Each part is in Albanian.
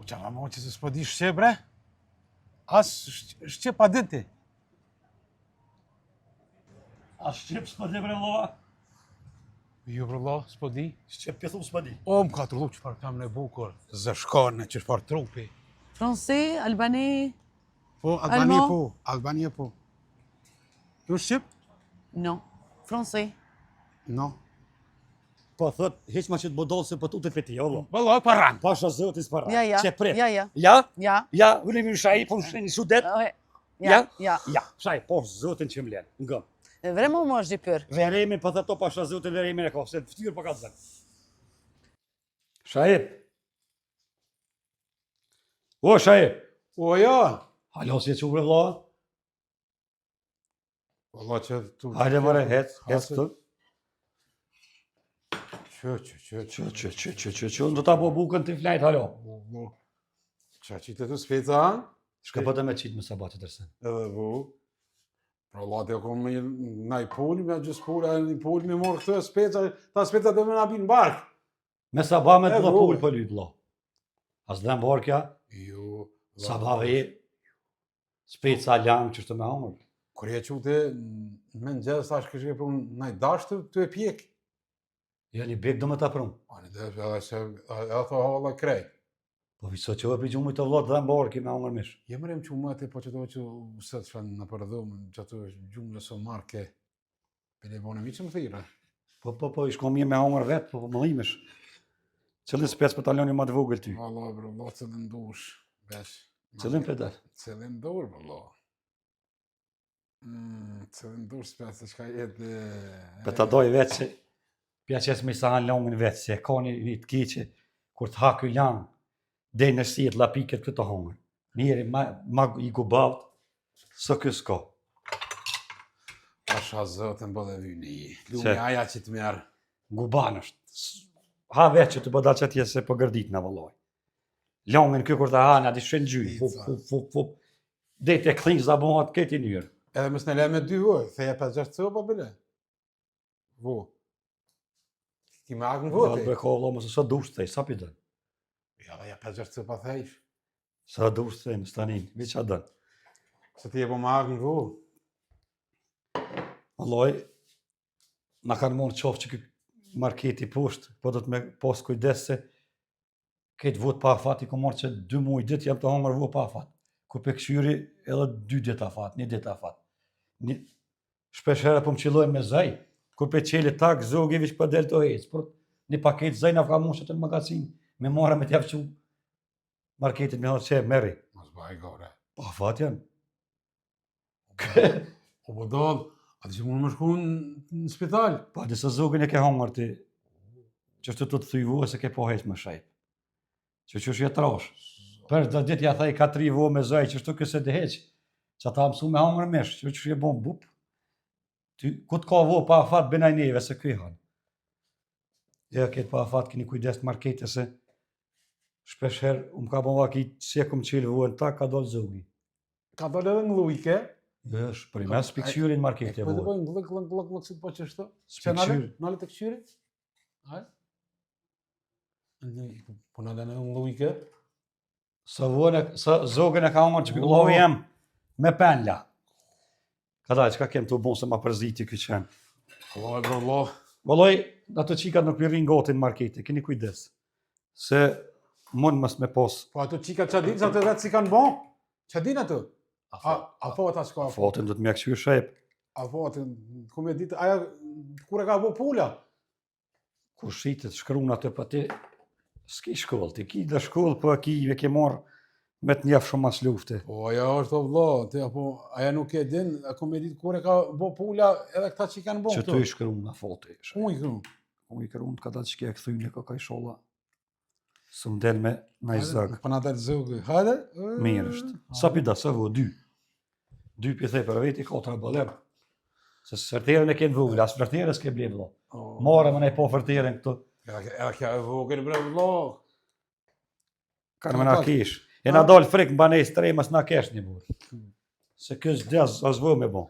Çama mo që se s'po di shqe, bre? As shqe pa din ti. A shqip s'po di bre vëlla? Jo, vëlla, s'po di. Shqip pjethu s'po di. O, m'ka trullu çfarë kam në bukur. Zëshkone, çfarë trupi. Français, albanais? Po, Albania Allemand? po, Albania po. Ju shqip? Non. Français. No. Po thot, heq ma që të bodolë se po tutet për ti, vëlla. Vëlla, paran. Pasha zotis para. Ja, ja. Që prit. Ja, ja. Ja? Ja. Ja, vëllim i shaj, po në sudet. Ouais. Ja? Ja. Ja, shaj, po zotin që m'len. Ngëm. Vraiment, moi, j'ai peur. Veremi, po thot to pasha zotin veremi e ka, se të ftyrë po ka të zënë. Shajip. O, Shajip. O, ja. Halo, si e që bre vëlla? Vëlla që tu... Hajde mëre, hec këtu. Që, do ta po bukën të flajt, halo. Qa qitë të speca? Shka po të me qitë me sabat që tërsen. Edhe bu. Pra Allah të kom me na i poli, me gjës poli, a i poli me morë këtë speca, ta speca dhe me nabi në barkë. Me sabat me të Edhe dhe bu. pull për lyt, lo. As dhe më barkja, Jo. sabave e, speca langë që shtë me hamër. Kur e qute, me në gjesë, tash kështë e prunë, na i dashtë të e pjekë. Ja një bek do me ta prëm. Ani dhe edhe se, edhe thë halla krejt. Po viso që e për gjumë të vlot dhe më barki me hamër mish. Jem rem që mëti, po që do që se të shanë në përdhumë, që ato gjumë nësë marke, për e bonë mi që më thira. Po, ishko mje me hamër vetë, po më limesh. Cëllin spec për taloni ma të vogël ty. Allah, bro, Allah, cëllin dush, besh. Cëllin pedal. Cëllin dur, Allah. Cëllin dur, spec, se shka jetë... Për ta doj vetë që, pja qes me sa hanë longën vetë, se ka një të kiqe, kur të haku langë, dhe në si të lapiket këtë të hongër. Njeri, ma i gubalt, së kësë ka. Pasha zëtën bëdhe vyni. Lumi aja që të merë. Guban është. Ha vetë që të bëdal që tjesë se për gërdit në vëlloj. Longën kjo kur të hanë, ati shenë gjyë, fup. Dhe të këthinjë zabohat këti njërë. Edhe mësë në le me 2 voj, theja 5-6 cëpa bële. Vo. Ki me akën voti. Bre ka vëlloj, mësë sa dushtë thej, sa pi dënë. Ja, dhe ja 5-6 cëpa thejsh. Sa dushtë thej, në stanin, vi qa dënë. Se ti e po me akën vo. Vëlloj, na kanë morë qofë që këtë marketi poshtë, po do të me pas kujdes se këtë vot pa afat, i ko morë që 2 muaj dit jam të hongër vo pa afat. Kur pe këshyri edhe 2 dit afat, 1 dit afat. Shpesh herë po më qillojnë me zaj, kur pe qeli tak, zogi vish për del të hecë, por një paket zaj na ka mushet në magazin, me mora me t'javë marketit me hëtë që e meri. Mos baj gore. Pa afat janë. O po dodë, ati që mund më shku në spital. Pa disë zogin e ke hongër ti, që është të thyvua se ke po heq më shajt. Që është jetrash. Për dhe dit ja thaj ka 3 vo me zaj, që është këse dhe heq, që ta mësu me hongër mesh, që është je bon bup. Ku të ka vo pa afat benaj neve se këj hanë. Ja këtë pa afat kini kujdes të markete se shpesh herë, më ka bon vakit, si e kom qilë vo në ta, ka dollë zogi. Ka dollë edhe ngllujke. Është, për i mes për këqyrin markete Po të vo. bojnë glëk, si po që shto. Që Spikqyr. nale të këqyri? Hajde. Po nale në ngllujke. Sa zogën e ka hongër që këllovi jem me penla. Ka daj, qka kem të bon se ma përziti këtë qenë. Allah e bro, Allah. Vëlloj, ato qikat nuk pirin gotin markete, keni kujdes. Se mund mës me pos. Po ato qika që dinë, sa të vetë si kanë bon? Që dinë ato? A po ata s'ka? Fatin do të mja këshyr shep. A po atë, ku me ditë, aja, kur e ka bo pula? Kur shitet, shkrun atë për ti, s'ki shkoll, ti ki dhe shkoll, po ki ve ke marrë me të njef shumë mas lufte. Po aja është o vlo, apo aja nuk e din, a ku me ditë, kur e ka bo pula, edhe këta që i kanë bo Që këto. tu i shkrun në foti. Ku i kënu? Ku i krun, ka dalë që ke këthyjnë, ka kaj sholla. Së më del me na i zëgë. Po na dalë zëgë. Hajde? Mirë është. Sa pida, sa vo, 2. 2 pithej për veti, 4 bëlem. Se sërterën e kënë vogël, as fërterës ke blem, lo. Mare më ne po fërterën këtu. Edhe kja e vogën, bre, vlo. Kanë më na kish. E na dalë frikë në banej stremës na kesh një burë. Se kësë dhez, as vë me bo.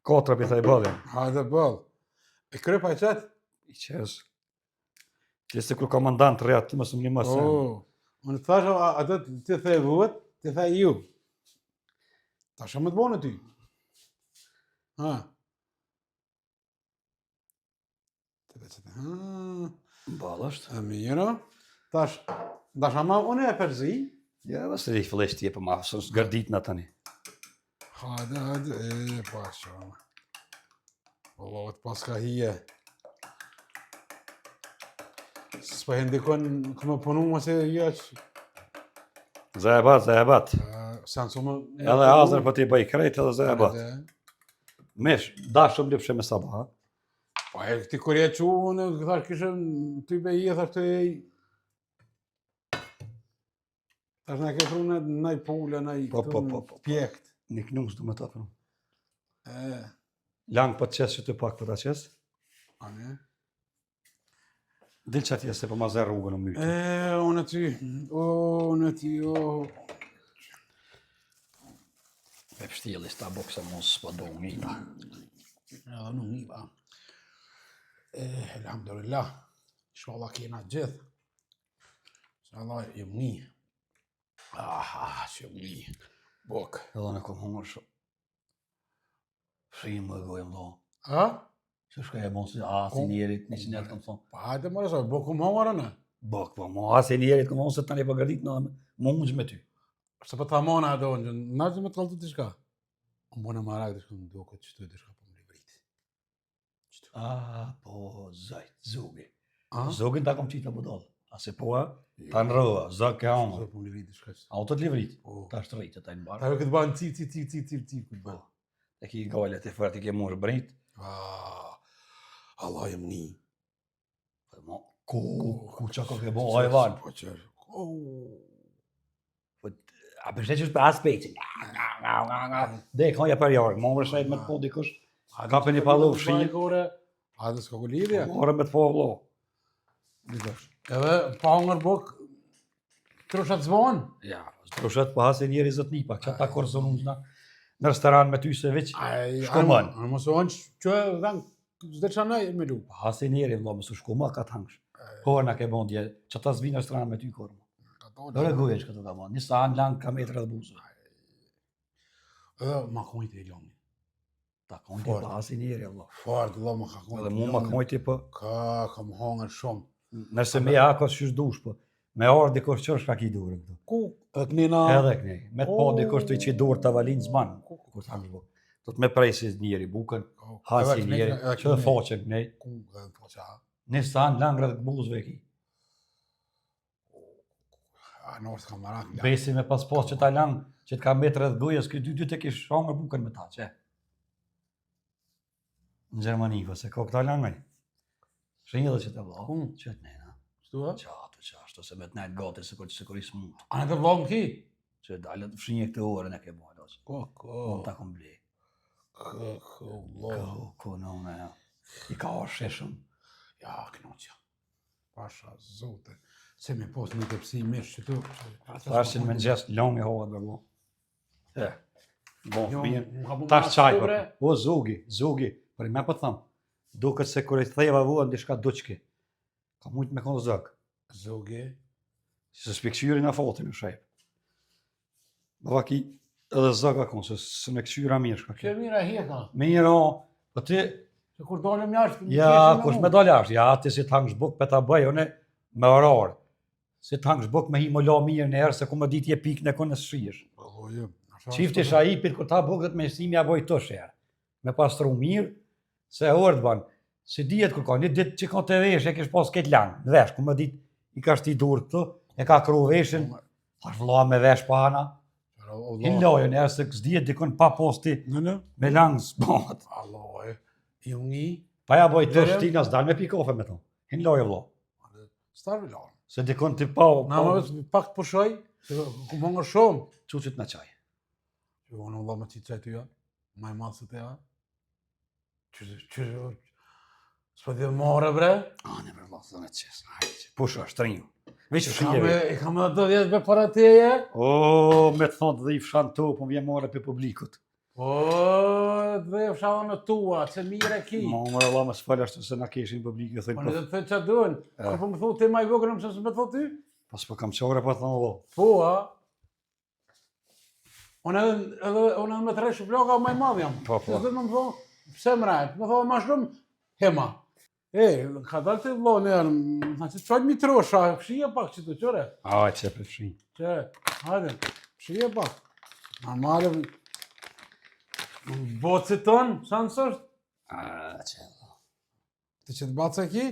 4 pithej bëlem. Hajde bëll. E krypa i qëtë? I qes. Ti se kur komandant rrët, ti mësëm një mësën. Unë thash atë ti the vot, ti the ju. Tash më të bënë ty. Ha. Të vetë. Ha. Ballë është. E mirë. Tash ama unë e përzi. Ja, was er vielleicht hier pa ma, soms gardit na tani. Hajde, pasha. Allah, të paska hije. S'pa ndikon këmë punu më se jaq. Zahebat. Sen so më... Edhe azër po ti bëj krejt edhe zahebat. Mesh, dashëm lëpshe me sabah. Pa e ti kur je që unë, thash kishëm ty be hije, thash të ej. Tash na ke pru naj pula, naj pjekt. Një knus du me ta pru. E, Lang po të qes që të pak po ta qes. ane. Dil që atje se po ma zë rrugën në mytë. Unë ty, Me pështjeli sta boksa mos po do mila. edhe nuk niva. Elhamdulillah, inshallah kena gjithë. Inshallah jem një. Që jem një. Bok. Edhe në kom hungër shumë. Shri më gojëm do. A? Që shka e bon si si njerit, një që njerët kom thonë. Pa hajde më rësa, bok më hongër në. Bok, po, mo si njerit kom thonë se tani po gardit në mungë me ty. Se për ta mona do në gjënë, na që me të kaltu të shka. Më bëna marak të shka më do këtë qëtu të shka për më livrit. Po, zajt, zogi. A? Zogin ta kom qita budal. Ase po, ta në rëva, zog ke hongër. Zë për më livrit të shka që. Auto të livrit, Po. ta është rritë, ta i në Ta barë. jo këtë banë ci, këtë banë. E ki gajlet e fërti ke murë brit. Allah jem një. Ku që ka ke bo, hajvan. Po që. A përshte që është për aspectin. Dhe ka ja për jarë, më vërshajt me të po dikush. Kape një pallu fshinjë. A dhe s'ka ku lidhja. Orë me të po vlo. Dikush. Edhe pa hongër bok, trushat zvonë. Ja, trushat po hasi njeri zot nipa, që ta korzonu në restoran me ty se veç. Shko mën. A mos onë që dhanë, zde që anaj me lu. Hasi njeri, vlo, më su shko ma ka të hangsh. Kohër na ke bon dje, që ta zvi në restoran me ty korë. Do reguje që këtë ka bon, një sa anë lang ka metrë edhe buzë. Edhe ma kojtë e lomi. Ta kojti po hasi njeri, vlo. Fart, Allah ma ka kojtë. Edhe mu ma kojti po. Kam hongër shumë. Nëse me ja ka shysh dush po. Me orë dikush që është ka ki durë këtu. Ku? E kënina... Edhe kënej. Me të po dikush të i që durë të valin zman. Kur të hangë bo. Do të me prejsi njeri bukën, hasi njeri, që dhe foqen kënej. Ku dhe foqa? Një sanë langre dhe buzëve ki. A nërës ka marak. Besi me pas që ta langë, që të ka metre dhe gujës, këtë dy të kish hangër bukën me ta, që? Në Gjermani, se ka këta langaj. Shenjë dhe që të vlo, që të nejna. Shtua? Qashtu, se me të nejtë gati, se kur i së mund. A në të vlogë ki? Që dalët fshinje këtë orën e ke bojnë, ose. Unë ta kom blej. Ko, në, ja. I ka orë sheshëm. Ja, knoqja. Pasha, zote. Se me posë një të pësi mish që tu. Tashin me në gjestë longë e hohet dhe bo. Bon, Jo, mirë. ka bu Tash ma qaj, shture. o, zogi. Për i me po thamë. Duket se kër i theva vua në dishka duqki. Ka mujtë me konë zëgë. Zogi. Si se spikësyri në fotin në shajpë. Bava ki edhe zëga konë, se së me kësyra mirë shka Që kjo. mira hje ka. Mirë, po ti, Se kur dolem jashtë. ja, kush me dole ashtë, ja, ti si t'hangë shbuk për ta bëj, une me orarë. Si t'hangë shbuk me hi më la mirë në herë, se ku më ditë je pikë në konë në shrish. Qifti shahipit, kur ta bukët me shtimi a boj të shërë. Me pastru mirë, se orë banë. Si dijet kur ka, një ditë që ka të vesh, e kish pas këtë langë, në vesh, ku më ditë i ka shti durë këtu, e ka kru veshin, thash vëlla me vesh pa ana. Hin lojën, e se s'dijet dikon pa posti, me langë s'bot. Allah, i një. Pa ja boj të shtina, s'dal me pi kafe me to. Hin lojë vëlla. Starë vilarë. Se dikon ti pa... Na më vetë pak të pushoj, se ku më ngër shumë. Quqit në qaj. Që unë Allah me qitë qaj të ja, maj madhë se të ja. Që s'pa dhe more bre. Ane për vëlla, dhe në qesë, hajtë. Pusha, shtrinju. Vishë shijeve. I kam edhe të djetë be para teje. O, me të thonë dhe i fshan to, po vjen more për publikut. O, dhe fshavë në tua, që mire ki. Ma mërë Allah më s'falë ashtu se na keshin publikut, Po thënë në po. të thënë që duen. Po më thu ti maj vogër, nëse s'me thu ty. Pas po kam qore, po thonë valla. Po, a? Unë edhe me 3 vloga më i madh jam. Po. Dhe më thonë, pse mrejt? Më thonë, ma shumë, hema. Ka dalë të vlo nërë, që qojtë mi trosha, shije pak që të qëre. Aj, që për fshin. Që, hajde, shije pak. Normale, bocët tonë, sa nësë është? Që. Të që të batë ki?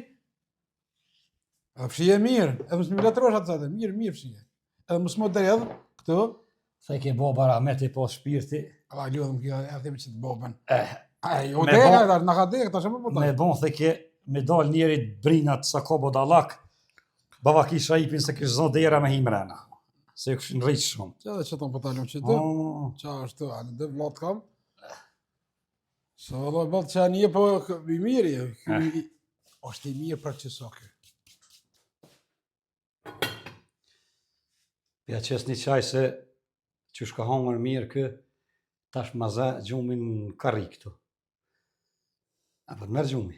Edhe fshije mirë, edhe mësë mi letrosha të zate, mirë fshije. Edhe mësë më dredhë, këtu, Sa i ke bo bara me të i po shpirti. a ljudhëm kjo, e themi që të bobën. O Me deka, bo- në ka deka, ta shumë po Me bon the ke me dal njerit brinat sa ko bodallak. Bava kisha ipin se kish zon dera me himrena. Se ju këshin rritë shumë. që edhe që tonë po talëm që të, Oh, qa është të, anë dhe vlatë kam. So, dhe bëllë që anë po i mirë, është i mirë për që so kjo. ja qes një qaj se që shka hongër mirë kë, tash maza gjumin në karri këtu. Apo të merë gjumi?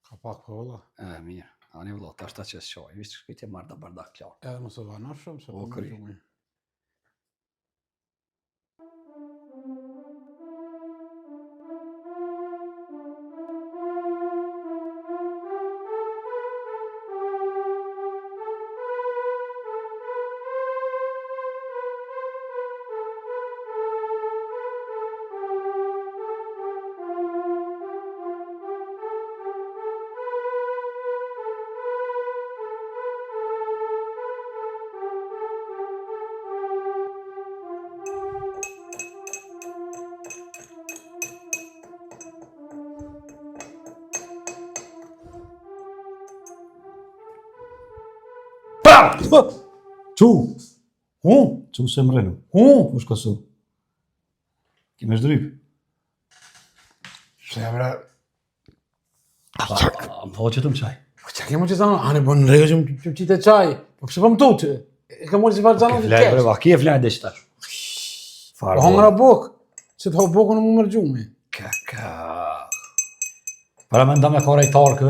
Ka pak po vëlla. Mirë. Ani vëllo, tash ta qes qaj. Vishtë shkujtje marrë da bardak klarë. Edhe mësë vana shumë, se O, po më kri. gjumë. Qu? Qu se më renu? Kush ka su? Kime shdryp? Shemre, Po që të më qaj. po që kemë që zanë, anë po në rejë që qitë e qaj, po pëse po më tu që, e ka morë që farë zanë Ke të flaj kesh. breva, ke flaj dhe qëtash. Po hongra bok, që të ho bokën në më mërë gjumë. Kaka. Para me nda me ka rejtar kë.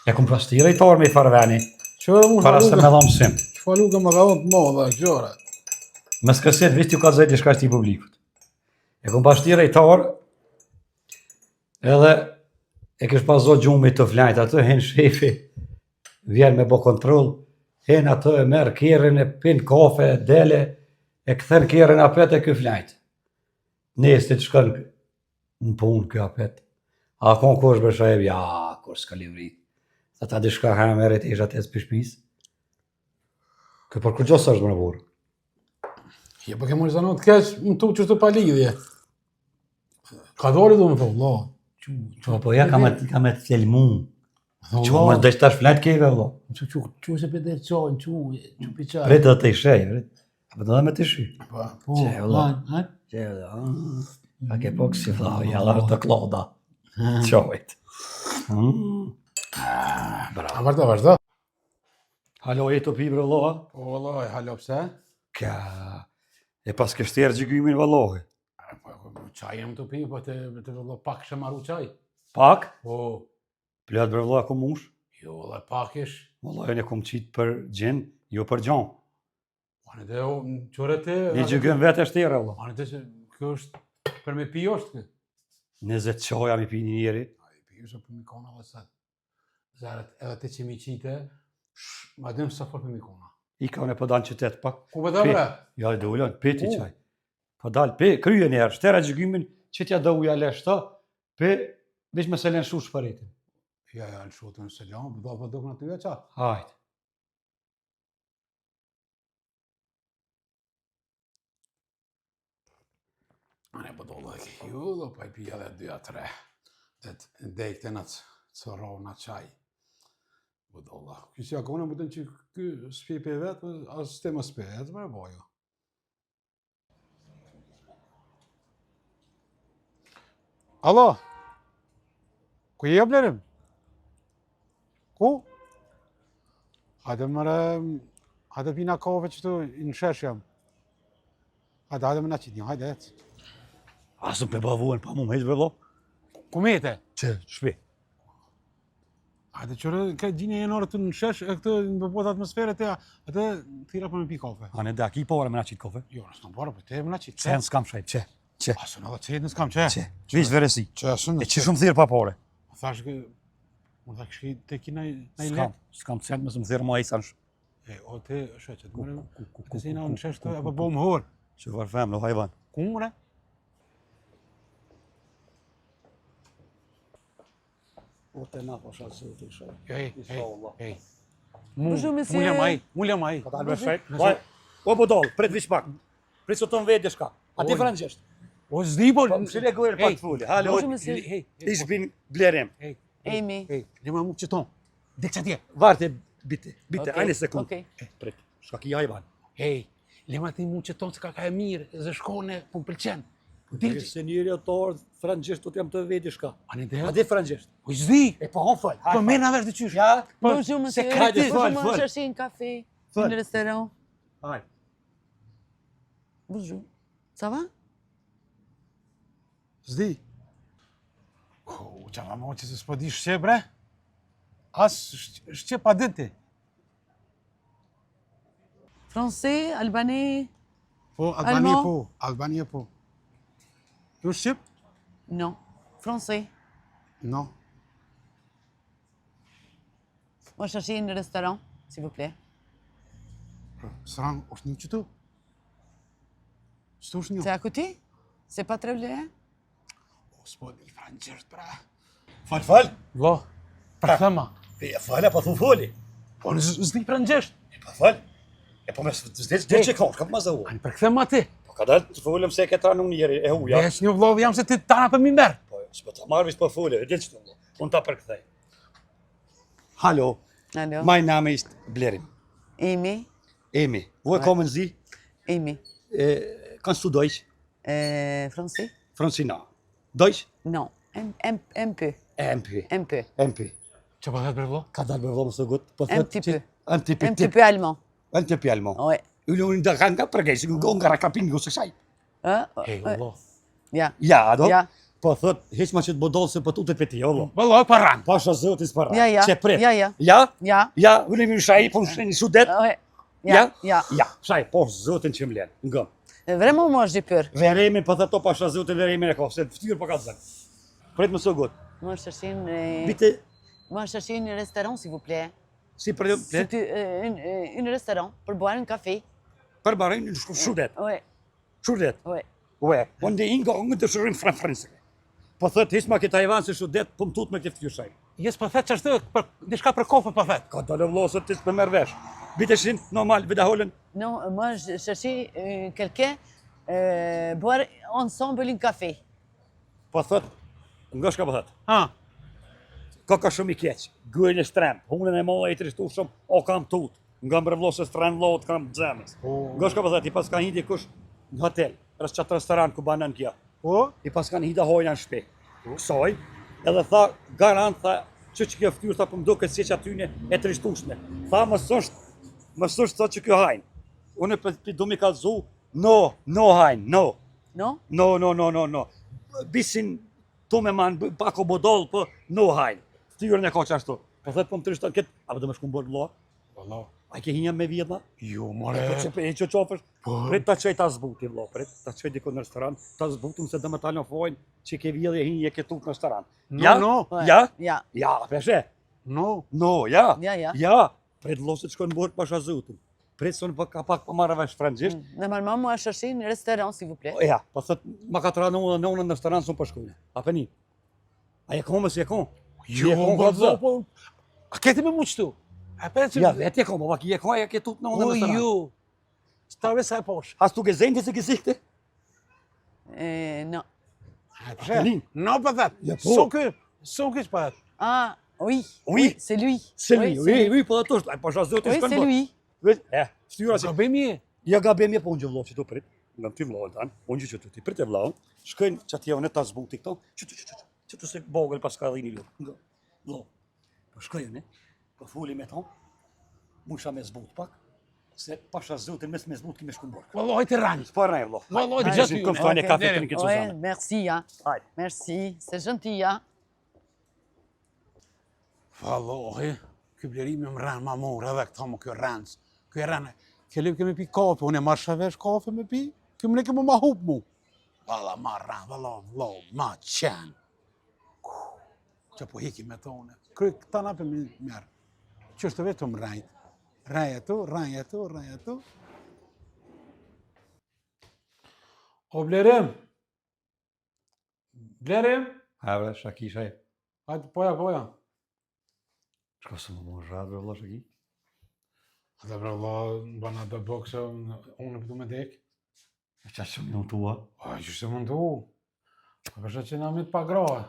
E kum plasti rejtar me i farveni. Që edhe mu Para se me faluka, dha mësim. faluka më ka dhënë të modha, gjore. Me skësit, visht ju ka zëjt i shkashti i publikut. E kum pasti rejtar, edhe e kish pas zot gjumi të flajt atë, hen shefi, vjen me bo kontrol, hen atë e merë kjerën e pin kafe, dele, e këthen kjerën apet e kë flajt. Nestit shkën në punë kë apet. A kon kush bësha e ja, kush s'ka livrit. Sa ta di shka hameret e isha të për shpis. Kë për kur gjosë është më në burë. Je po ke morë zanë të kesh, më tu që të pa lidhje. Ka dori du me po, lo. Po ja ka me të tjelmu. Që më dhe qëtash flajt keve, vlo. Që se për dhe qojnë, që për qaj. Vretë dhe të i shej, vretë. Apo të dhe me të shi. Po, Që e vlo. Që e vlo. A ke po kësi vlo, jalla të kloda. Qojt. Bravo. a vazhdo. Halo e të pi, bre vlo, ha? Po, vëllaj, halo pse? Ka. E pas kështjerë gjykymin valohi. Qaj jem të pi, po të vëllaj pak shë maru qaj. Pak? Po, Plët bre vlo, ku mush? jo, vëllaj pak ish. Vallaj, ne kom qitë për gjen, jo për gjon. Anë dhe, qore të... Një gjykën vetë e shtjerë, vlo. Anë dhe që kjo është, për me pi është kë. 20 qoja mi pi një njeri. A i pi është për mikona dhe sat. Zaret, edhe të që mi qite, ma dhem sa fort për mikona. I ka unë e po dalë në qytet pak. Ku për dhe bre? Ja, dhe ullon, peti U. qaj. Po dalë, pe, krye njerë, shtera gjykymin, që t'ja do uja leshta, pe, veç me se len shush për rritin. Ja, në shotën se lanë, do për dukën aty e qa. Hajt. Anë për dollë dhe kjo, do pa i pi edhe 2-3. Dhe të ndekte në të rona qaj. Për dollë. Kësi akone më të në që kë s'pi pe vetë, asë të më s'pe vetë, më e bojo. Alo? Ku je blerim? Ku? Hajde mëre, hajde pina kafe që tu në shesh jam. Hajde me na qitë një, hajde ecë. Asë me bavuën, pa mu me heqë vëllo. Ku mete? Që, shpi. Atë qërë ka gjinja jenore të në shesh, e këtë në bëbot atmosfere të atë thira për me pi kafe. A ne da, ki pare me na qitë kafe? Jo, në s'kam parë, për te me na qitë. Qenë s'kam shajt, që. Asë në dhe qetë në s'kam që. Vish veresi. Që asë në E që shumë thirë pa pare? Thash që, më tha këshki te ki na i le. S'kam qenë mësë më thirë ma i sansh. E, o te, shë që të mërë, kësi na në shesh të e për bo më horë. Që varfem, lo hajvan. Ku mëre? O te na pasha zotë i shaj. Ej. Bonjour, monsieur. Mulja maj. Ka dalë me shajt? Vaj, o budal, prit vish pak. Prit së të më vedi shka. A ti frangjisht? O zdi, po... Po më shile gojrë pak të fulli. Halo, Bonjour, monsieur. ish bin blerim. Amy. Ne ma mu qëton. Dek që tje. Varte, bite, Okej, ajne sekund. okej. Prit, shka ki hajvan. Ej, le ma ti mu qëton se ka e mirë, zë shkone, po më pëlqen. Dilë që... Se njëri ator, frangjisht, të jam të vedi shka. A ne A dhe? di frangjisht? O zdi. E po hon fal. Po merë na vesh të qysh. Ja, Bonjour, monsieur. secret, Bonjour, fal, moi, fal. chercher un café. Fal. Dans le restaurant. haj. Bonjour. Ça va? Zdi. Qa ma mo që se s'po di shqe, bre? As shqe pa dënti. Français, albanais? Po, Albania Allemand? po. Albania po. Jo shqip? Non. Français. No. Moi, chercher un restaurant, s'il vous plaît. Sran, është një qëtu? Qëtu është një? C'est à côté? C'est pas très loin? O, s'po di frangjisht, bre. Fal. Vlo, për thëma. E fal, pa thu foli. Po, në zdi frangjisht. E pa fal. E po me s'de që ka, shka për ma zëhu. Ani për thëma ti. Po ka dalë të folëm se këta në njëri, e huja. Vesh një vlo, jam se ti tana për mi mberë. Po, s'po të marrë vish po folë, e ditë që të më. Unë ta përkthej. Hallo, Allô? mijn naam is Blerim. Amy? Amy, woher kommen Sie? Amy. Kannst du Deutsch? Français? Francina. Deutsch? Non. Un peu. MP. Un peu. MP. Që po thëtë bre vlo? Ka dalë me vëmë së gutë? Po Un petit peu. Un petit peu. Un petit peu allemand. Un petit peu allemand. Ouais. Unë da kanë nga përgejsi, nga rakapin nga së shaj. Hein? Ej, Ouais. vlo. Ja. Ja, do? Ja. Po thot, heq ma që të bodolë se po tutet për ti, o lo. Vlo, e paran. Pasha zëtë i s'para. Ja, ja. Që prit. Ja, ja. Ja? Ja. Ja, unë mi shaj, po në shaj sudet. Ouais. Ja. Ja. Ja, shaj, po zëtën që më lenë. Nga. Vraiment, moi, j'ai peur. Veremi, po thot to pasha zëtën veremi e ka, se ftyrë po ka të zënë. Prit më së gotë. Moi, je cherchais Bite, moi, je cherchais un restaurant, s'il vous plaît. si për C'est un restaurant pour boire un café. për barin në shudet. Ouais. Shudet. Ouais. Ue, unë dhe ingë të shërim fransë. Po thot, hisma ke Taiwan se shudet, po më tut me këtë ftyrë shaj. Jes po thëtë që është për diçka për kofë po thëtë. Ka dalë vlosët të s'pë merë vesh. Bite shin, normal, vida holen. Non, moi, je cherchais quelqu'un boire ensemble un café. Po thot, nga shka po thot. Ha, Ka shumë i keq. Gujën e shtrem, hunën e molla e trishtu shumë, o kam tut. Nga mbre vlosës tren vlot, kam dzemës. Nga shka po thot, i pas ka hindi kush në hotel, rës qatë restoran ku banan kja. po, I pas kanë hida hojna në shpe. Kësoj, edhe tha, garant, tha, që kjo ftyrë, tha, për më duket si që atyne e trishtushme. Tha, më sështë tha që kjo hajnë. Unë për du mi kalzu, no hajnë, no. Non? No. Bisin, tu me manë, bako bodol, për no hajnë. Ftyrën e ka që ashtu. Po thëtë, po më trishtan këtë, a dhe me shku më bërë vlo? vlo. A ke hinja me vjedha? Jo, Po more. që për e që qofësh? Po. Prit ta qëj ta zbuti, vlo, prit. Ta qëj diko në restoran, ta zbutim se dhe me talë në fojnë që ke vjedhe e hinje ke tut në restoran. No. Ouais. Ja? Ja. Ja, peshe. No. No, ja. Ja. Ja. Prit losit shkon bërë pasha zutin. Prit son ka pak po marrë vesh frangjisht. Normalement, moi, je cherchais un restaurant, s'il vous plaît. Ja, po thot ma ka tra në unë në restoran son po shkojnë. A për një. A je kon mësë je kon? Jo, Je kon po, godza. po. A keti me mu qëtu? A për që... Ja, vetë je kon, po bak je kon, je ke tut në unë në O, restoran. jo. Stave sa e posh. Hast du gesehen diese Gesichter? Non. A për Lin. No, për thëtë. Ja, po. Son kës për thëtë. Ah, oui. Oui. C'est lui. C'est Oui, lui, oui, po ato është, ai pasha zotin Oui, shkon c'est bërë. lui. Vetë, ftyra si Ka bëjmë je. ja gabim je po unë vëlloh që tu prit. Nga ty vëlloh tan, unë që ti prit e vëlloh. Shkojnë çati javën e ta zbuti këto. Çu se bogël pas ka dhini lut. Nga vëlloh. Po shkojnë ne. Po fuli me ton. Musha me zbut pak. Se pasha zotin mes me zbut kimë shkon bërë. Vëlloj të rani. Po rrej vëlloh. Vëlloj, Hajde, gjatë si ju, kom ne. fani Okej, kafe deri. të këtë Ouais, Suzana. merci, hein. Hajde. Merci. C'est gentil, hein. Vallahi, ky blerimi më rran ma mor edhe këta më kjo rrans. Ky rran. Kemi kemi pi kafe, unë e marr shavesh kafe me pi. Ky më ne kemi ma hup mu. Valla ma rran, valla, ma qen. Që po hiki me tonë. Kry këta na për merr. Që është vetëm rrajt. Rraj atu. O blerim. Blerim? Havre, Shaki, shaj. Hajde, poja. Shko se më mor radhë, bre, valla, Shaki. Dhe bre valla, bana të bokse, unë pëtu me dek. E qa që më tua? A, që se mundu? Përshë që na mit pa grohe.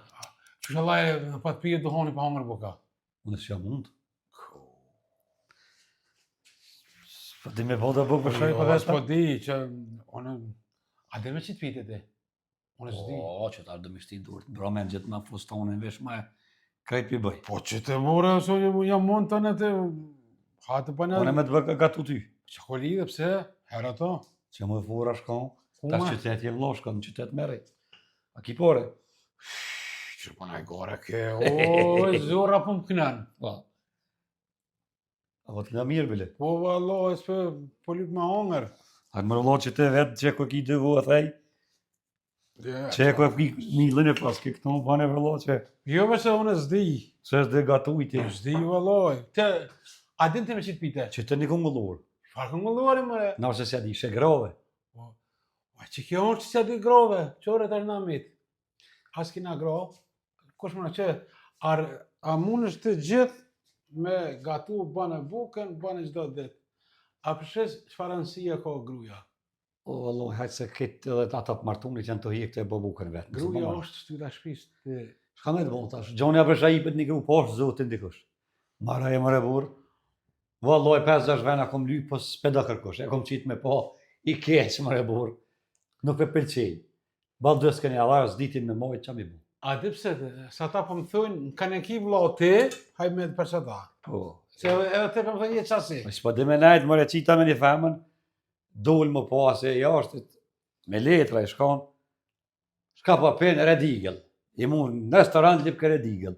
Që shë laj, pa të pije duhoni pa hongër buka. Unë s'ja mund. Po di me boda bukë për shaj për Po vesta? di që unë... A dhe me që të pite ti? Unë s'di. O, që ta dëmë shti durët. Bro me gjithë ma fustonin vesh ma krejt pi bëj. Po që të more, so jam mund të në të... Hatë për në... Unë me të bë gatu ty. Që ko lidhe, pse? Herë ato. Që më fura shkon, Ku tash ma? qytet je vlo shkon, në qytet meri. A ki pore? Që po në e gore ke, o, zora po më kënan. Po. A po të nga mirë bile. Po valla, s'pe po lyp me hongër. A më rëllon që te vetë që ko ki dë vua thej, që ko ki milën e pas ke këto më bane vëllo që Jo përse unë s'di. se është dhe gatu i ti. S'di valla. Te, a din të me qitë pite? Që të një ku mëllur. Farë kënë mëlluari mëre? Na ose se di, she grove. Po, që kjo është që se di grove, qore të rënamit. As kina grove, kush më në që, a mund është të gjithë me gatu bane bukën, bane gjdo dit. A përshes çfarë rëndësie ka gruja? O, Allah, hajtë se këtë edhe ata të martunit janë të hikë të e bobukën vetë. Gruja është shtyra shpis të... Shka me të bon tash, gjoni a përsha i pët një gru poshtë zotin dikush. Mara e mëre burë. Valloj 5-6 vena kom lyp, po s'peda kërkush. E kom qitë me po, i keq mëre burë. Nuk e pëlqej. Baldës këni alarë s'ditin me mojt, qa mi bu? A di pse të, sa ta po më thujnë, kanë e ki vla ti, haj me të përsa ta. Po. Se edhe te po më thujnë, je qasi. S'po dhe me najtë mëre qita me një femën, dul më po ase jashtit, me letra i shkon, shka po pen redigel. I mu në restorant lip kë redigel.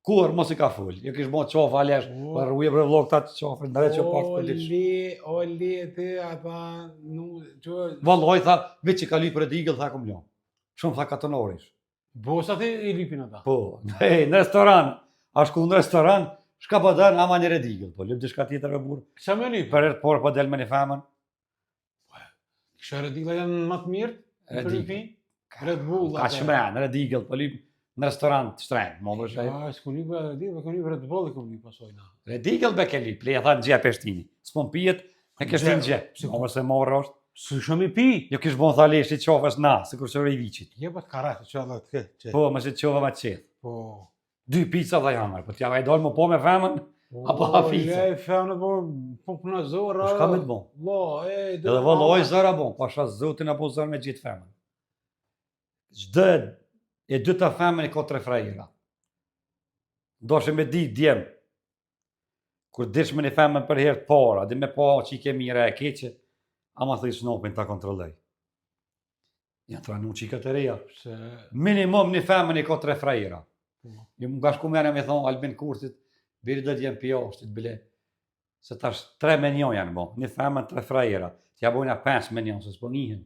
Kur mos i ka full, jo kish bon qofa alesh, O. për ruje për vlog ta të qofën, në që pak për lish. O li ti, ata, që... Valloj, tha, veç që ka lyp redigel, tha kom ljon. Shumë tha katonorish. Bosa ti i lipin ata. Po, hey, në restoran, a shku në restoran, shka po dërë, ama një redigel, po lyp dishka tjetër e burë. Kësa me lipin? Për por po del me një femën, Kësha redigla janë më të mirë? Në Redigla. lipin? Red Bull. ka shmren, redigel, po lyp në restoran të shtrejnë, më më shaj. Ja, s'ku lipa redigla, ku lipa Red Bull e ku lipa pasojna. Redigel be ke lyp, le e tha në gje peshtini. S'pon pijet, e kesh Gje, në gje. si- Më se morë është. Së shumë i pi. Jo kish bon tha leshtit qofës na, se kur së rejvicit. Je pa të karatë, që edhe të ke. Po, më se qova ma qetë. Po. 2 pizza dhe jamër, po t'ja vajdoj më po me femën, apo ha pizza. Le, femnë, po pëna zora. Po shka me të bon? Lo, Edhe valloj zëra bon, pasha zotin apo zërë me gjithë femën. Gjde e 2 femën e ka 3 frajera. Ndoshe me di djem, kur dish me një femën për herë të para, dhe me pa që i ke mire e keqe, ama thëj snopin ta kontrollej. Janë tranu që i këtë reja. Se... Minimum një femën e ka 3 frajera. Po. Jo më nga shku mene me thonë Albin Kurtit, biri dhe t'jem pjo ashtit bile. Se tash 3 menion janë bo, një femën 3 frajera. T'ja bojna 5 menion, se s'po njihen.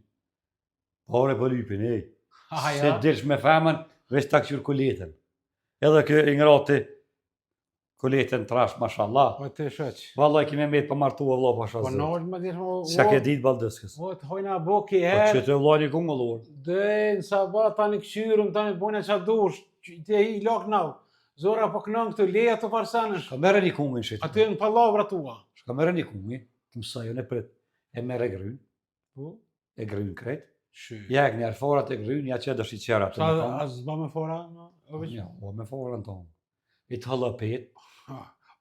Pare për lypin, ej. Aha, Se ja. dish me femën, veç ta këqyr kuletën. Edhe kë i ngrati kuletën trash, mashallah. Po të shëq. Vallaj kime me të martu e vlo pasha Po zë. nërë më dirë më... Qa ke dit baldëskës. O, të hojna boki Po herë. që të vloj një kungë lorë. Dhe në sabat tani këqyrëm, tani bojnë qa dush. Ti i lok nau. Zora po kënon këtu, leja të farsanësh. Ka mere një kungën shqit. Aty në palavra tua. Shka mere një kungën, të mësaj, unë e prit. E mere gryn, Po? e gryn kret. Shy. Ja e kënjarë forat e gryn, ja që dësh i qera të Sa në tonë. as zba me fora? O veç? Ja, o me forën tonë. I të hëllë pet. Ha,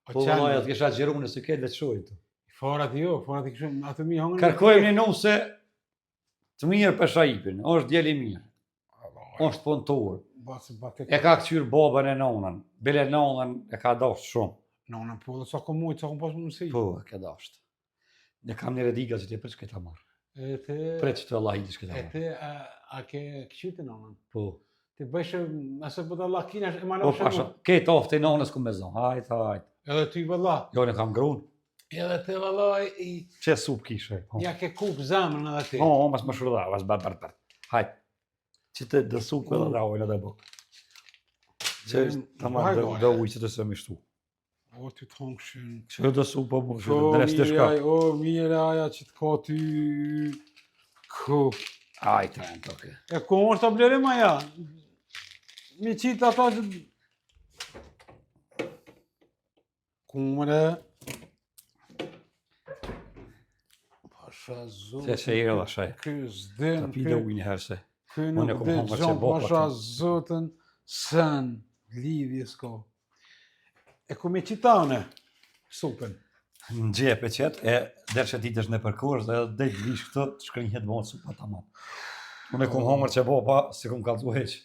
o Po vëllaj, qenë. atë kisha gjeru nëse ketë vetë shojtë. Forat jo, forat i këshëm, atë mi hongën. Kërkojmë një numë se të mirë për shajipin, është djeli mirë, është punëtor. Basi ba të... E ka këqyrë babën e nonën, bile nonën e ka dasht shumë. Nona po dhe sa ko mujtë, sa ko pas mundësi. Po, e ka dasht. Ne kam një rediga që ti për që këta marrë. E te... Pre që të Allah i që këta E marrë. te, a ke këqyte nonën? Po, Ti bëjsh nëse budallakina e Po manosh. pasha, ke toftë i nonës ku me zon. Hajt. Edhe ty valla. Jo, ne kam grun. Edhe ti valla i Çe sup kishe. ja ke kup zemrën edhe ti. Mas më shurda, mas bar. Hajt. Që të dë sup edhe da ojnë edhe bë. Që ta marrë dhe ujë që të se me shtu. O, ty të hongshën. Që dë sup po më shurda, dres të shka. O, mire aja që të ka ty... Ku... Hajt, e në toke. E ku është të blerim aja? Mi qitë ata që... Kumre... Pasha zotë... Se e edhe shaj. Ky zdin... Ta pi dhe ujë një herë se. Ky Unë e nuk kom dhe hongër që gjon, bopa pasha të. zotën... Sen... Lidhje s'ka. E ku mi qitane? Supën. Në gjep e qetë, e derë që ditësh në përkurës dhe dhe të vish këtë, të shkërin jetë bëhet supa të mamë. Unë e kom hongër që bopa, si kom kalzu heq.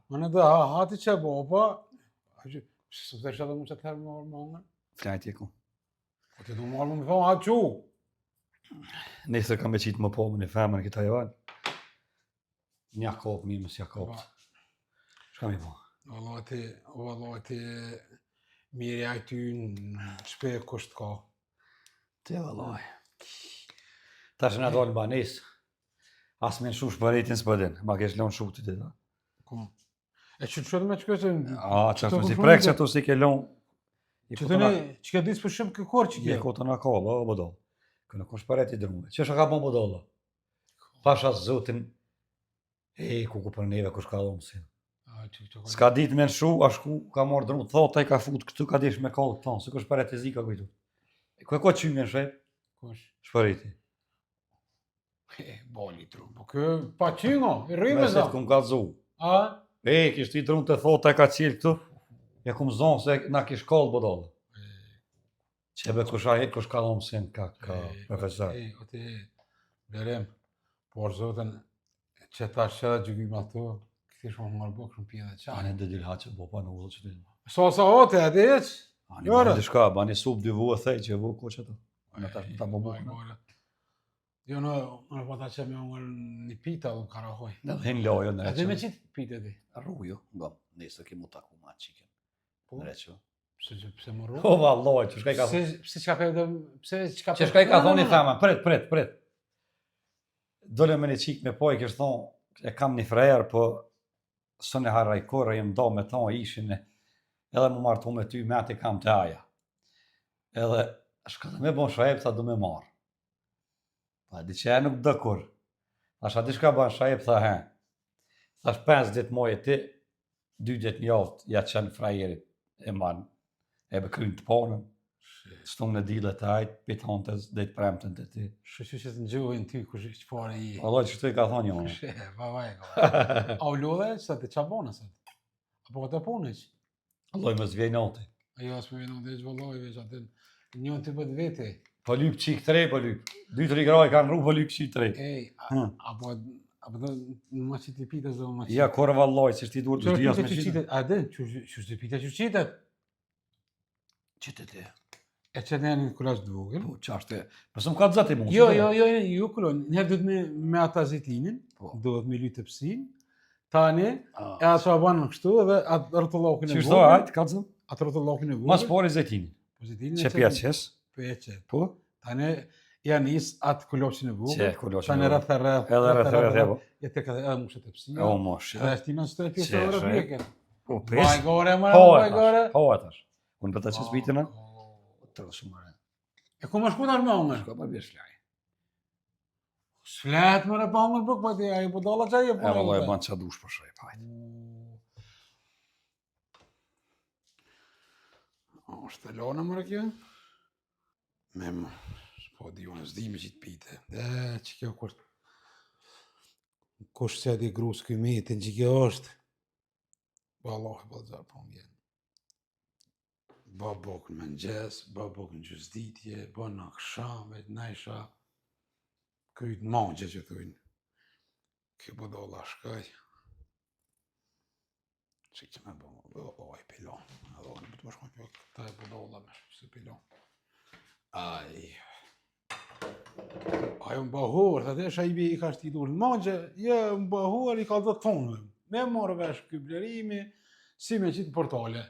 Më në dhe hati që bopa... Së të edhe më që të herë më orë më hongër? Flajt e ku. Po të du marrë më thonë, ha qu! Nesër kam e qitë më po më një femën këta janë. Një kopë, mi mës Jakobë. Shka mi po? Valla ti mirë aj ty në shpe kusht ka. Te vallaj. Ta që në dojnë banes, asë me në shumë shpëritin s'pëdin, ma kesh lonë shumë të dita. Ku? E që të shëtë me që kësë... A, që ashtu si prek që ato si ke lonë. Që të ne, që ka disë për shumë këkor që Je kje? kota në kallë, o, bodol. Kënë kom shpëret i drunve. Që shë ka bon bodollo? Pasha zotin, ku për neve, ku shka dhomë si. S'ka dit me në shu, ashku ka morë drunë, thot, ka fut, këtu ka dish me kallë këtonë, se ku shpëret e zika kujtu. Ku e ko qymë në shep? Kush? Shpëriti. Boli trunë, po kë pa qyngo, i rrimë Me se za. të kum kalzu. A? Kishtë i drunë të thot, ka qilë këtu. Ja kum zonë se na kish kallë bodollë. Qebe kush ka dhomë sin, ka profesor. O ti, berem, por zotën, që ta shëda gjykim ato, këti shumë më marrë shumë pje dhe qaj. Anë dhe dilha që bo pa në ullë që të një. Sa ote, a di eq? Ani bani dishka, bani sup dy vu e thej që vu ko që të. Në tash më ta bo bukë. Jo, në po ta që me ungër një pita dhe më karahoj. Në dhe hinë lojo në A di me reqë. qitë pita ti? Rrujo, nga, nesër ki mu taku ma qiken. Po? Në reqë. Pse më rru? O, valloj, që shka i ka thonë. Pse qka pe dhe... Pse qka pe... Që shka i ka thonë i thama, pret. Dole me një qik me poj, kështë thonë, e kam një frajer, po së në haraj kore, jem do me thonë, ishin e, edhe më martu me ty, me ati kam të aja. Edhe, shka dhe me bon shajep, tha du me marë. Pa, di që e nuk dë kur. Asha di shka ban shajep, tha he. Thash 5 dit moje ti, 2 dit njoft, ja qenë frajerit, e man, e be krynë të ponën. Shtumë në dile të ajtë, piton të dhejtë premtën të ti. Shë që të në gjuhin ty, kush që pare i... Allah, që të i ka thonë jo. Shë, bavaj, ka. A u lodhe, që të qa bonë, sët? Apo këtë punë, që? Allah, më zvjej noti. Ajo, asë me vjenë dhe që vëlloj, veç atën, njën të bët vete. Po lyp qik 3, po lyp. 2-3 graj kanë rru, po lyp qik 3. Ej, apo dhe në ma qitë i pita, zdo ma qitë. Ja, kore vallaj, që shti duhet të Që shdias pita me që qitë. qitet? A dhe, që shtë pita që qitet? Qitet e. E që të janë një kulash të vogël? Po, qashtë e. Pësëm ka të zati mund. Jo, kulon. Njerë dhëtë me ata zitinin, Po. dhëtë me lytë të pësin, tani, e atë që a banë në kështu, edhe atë rëtullokin e Që shto ajtë, ka të zëm? Atë rëtullokin e vogël. Mas pori zetini. Po zitinin Që pja qes? Po e qet. Po? Tani, janë isë atë kuloshin e vogël. Që kuloshin e Tani vogël. rrëth e rrëth. Edhe rreth e po. Ja të këtë edhe mushet e pësin. O, mosh. Edhe është ti në së të Që pjesë e shre. rrëpjeket. Po, Vaj gore, më Po, vaj gore. Po, atash. Unë për ta qes bitin, a? Të shumë rrë. E ku më shku tash me ongër? Shko pa bjesh laj. Sflet më në pa ongër bëk, pa ti, a i po dalla qaj e po E vallaj, ban qa dush për shaj, pajt. Është të lona më kjo? Me më, s'po di unë, s'di me qitë pite. Që kjo kur... Kush se di grus këj metin që kjo është? Ba Allah e balëzar po më vjen. Ba bokën me ngjes, ba bokën gjysditje, ba në akshame, najsha. Këjt mangje që thujnë. Kjo bodolla shkaj. Që që me bo, oj, pilon. Edhe unë për të më shkon kjo, këta e bodolla me shkë se pilon. Aj. ajo mbahuar, të atë shajbi i ka shtitur në magje, mbahuar i ka dhëtë thonë. Me marrë vesh ky blerimi, si me qitë portale.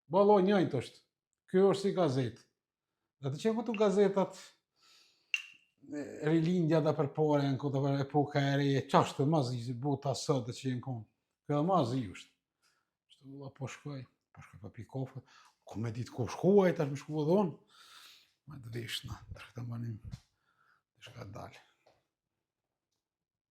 Balloj njëjtë është. Kjo është si gazetë. Dhe të që këtu gazetat rilindja dhe përpore në këtë për epoka e reje, qashtë të mazi, si bota sëtë që jenë konë. Kjo dhe mazi është. Shtu po shkoj pa pi kafe, ku me ditë ku shkuaj, tash me shku dhonë. Ma të vishna, të shkëta manim, të shka dalë.